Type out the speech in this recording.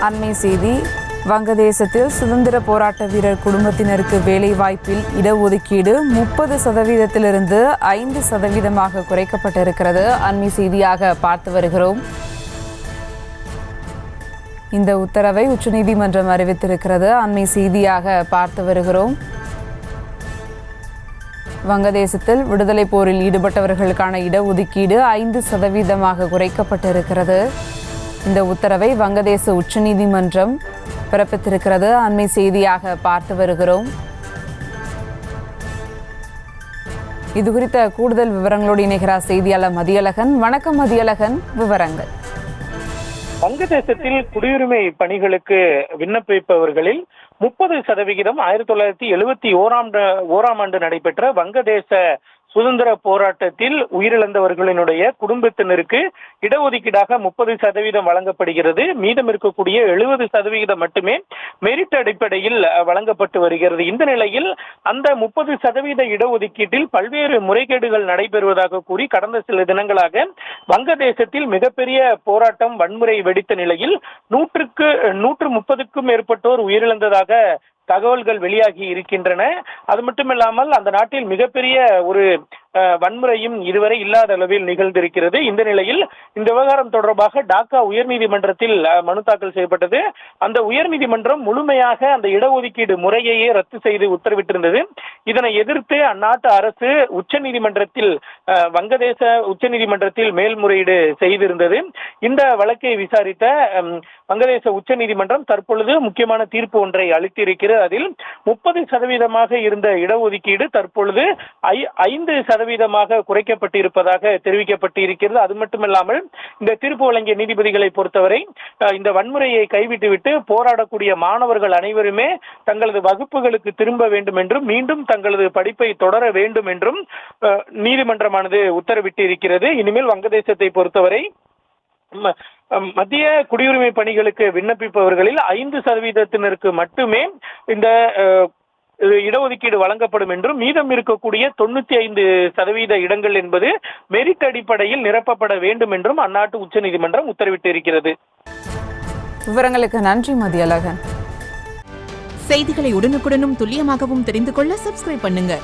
அண்மை செய்தி. வங்கதேசத்தில் சுதந்திர போராட்ட வீரர் குடும்பத்தினருக்கு வேலைவாய்ப்பில் இடஒதுக்கீடு 30%இலிருந்து 5% குறைக்கப்பட்டிருக்கிறது. அண்மை செய்தியாக பார்த்து வருகிறோம். இந்த உத்தரவை உச்சநீதிமன்றம் அறிவித்திருக்கிறது. அண்மை செய்தியாக பார்த்து வருகிறோம். வங்கதேசத்தில் விடுதலை போரில் ஈடுபட்டவர்களுக்கான இடஒதுக்கீடு 5% குறைக்கப்பட்டிருக்கிறது. இந்த உத்தரவை வங்கதேச உச்சநீதிமன்றம் பிறப்பித்திருக்கிறது. அண்மை செய்தியாக பார்த்து வருகிறோம். இது குறித்த கூடுதல் விவரங்களோடு இணைகிறார் செய்தியாளர் மதியழகன். வணக்கம் மதியழகன், விவரங்கள். வங்கதேசத்தில் குடியுரிமை பணிகளுக்கு விண்ணப்பிப்பவர்களில் 30% 1971ஆம் ஆண்டு நடைபெற்ற வங்கதேச சுதந்திர போராட்டத்தில் உயிரிழந்தவர்களினுடைய குடும்பத்தினருக்கு இடஒதுக்கீடாக 30% வழங்கப்படுகிறது. மீதம் இருக்கக்கூடிய 70% மட்டுமே மெரிட் அடிப்படையில் வழங்கப்பட்டு வருகிறது. இந்த நிலையில் அந்த 30% இடஒதுக்கீட்டில் பல்வேறு முறைகேடுகள் நடைபெறுவதாக கூறி கடந்த சில தினங்களாக வங்கதேசத்தில் மிகப்பெரிய போராட்டம், வன்முறை வெடித்த நிலையில் 130க்கும் மேற்பட்டோர் உயிரிழந்ததாக தகவல்கள் வெளியாகி இருக்கின்றன. அது மட்டுமில்லாமல் அந்த நாட்டில் மிகப்பெரிய ஒரு வன்முறையும் இதுவரை இல்லாத அளவில் நிகழ்ந்திருக்கிறது. இந்த நிலையில் இந்த விவகாரம் தொடர்பாக டாக்கா உயர்நீதிமன்றத்தில் மனு தாக்கல் செய்யப்பட்டது. அந்த உயர்நீதிமன்றம் முழுமையாக அந்த இடஒதுக்கீடு முறையையே ரத்து செய்து உத்தரவிட்டிருந்தது. இதனை எதிர்த்து அந்நாட்டு அரசு வங்கதேச உச்சநீதிமன்றத்தில் மேல்முறையீடு செய்திருந்தது. இந்த வழக்கை விசாரித்த வங்கதேச உச்சநீதிமன்றம் தற்பொழுது முக்கியமான தீர்ப்பு ஒன்றை அளித்திருக்கிறது. அதில் 30% இருந்த இடஒதுக்கீடு தற்பொழுது 5% குறைக்கப்பட்டிருப்பதாக தெரிவிக்கப்பட்டிருக்கிறது. அது மட்டுமில்லாமல் இந்த தீர்ப்பு வழங்கிய நீதிபதிகளை பொறுத்தவரை இந்த வன்முறையை கைவிட்டுவிட்டு போராடக்கூடிய மாணவர்கள் அனைவருமே தங்களது வகுப்புகளுக்கு திரும்ப வேண்டும் என்றும் மீண்டும் தங்களது படிப்பை தொடர வேண்டும் என்றும் நீதிமன்றமானது உத்தரவிட்டிருக்கிறது. இனிமேல் வங்கதேசத்தை பொறுத்தவரை மத்திய குடியுரிமை பணிகளுக்கு விண்ணப்பிப்பவர்களில் 5%-னருக்கு மட்டுமே இந்த இடஒதுக்கீடு வழங்கப்படும் என்றும் மீதம் இருக்கக்கூடிய 95% இடங்கள் என்பது மெரிட் அடிப்படையில் நிரப்பப்பட வேண்டும் என்றும் அந்நாட்டு உச்சநீதிமன்றம் உத்தரவிட்டிருக்கிறது. விவரங்களுக்கு நன்றி மதியழகன். செய்திகளை உடனுக்குடனும் துல்லியமாகவும் தெரிந்து கொள்ள சப்ஸ்கிரைப் பண்ணுங்க.